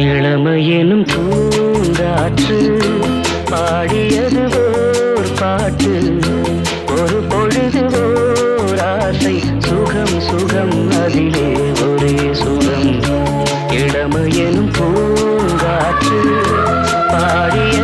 இளமையெனும் பூங்காற்று பாடியது ஓர் பாட்டு, ஒரு பொழுது ஓர் ஆசை, சுகம் சுகம் அதிலே ஒரே சுகம். இளமையெனும் பூங்காற்று பாடிய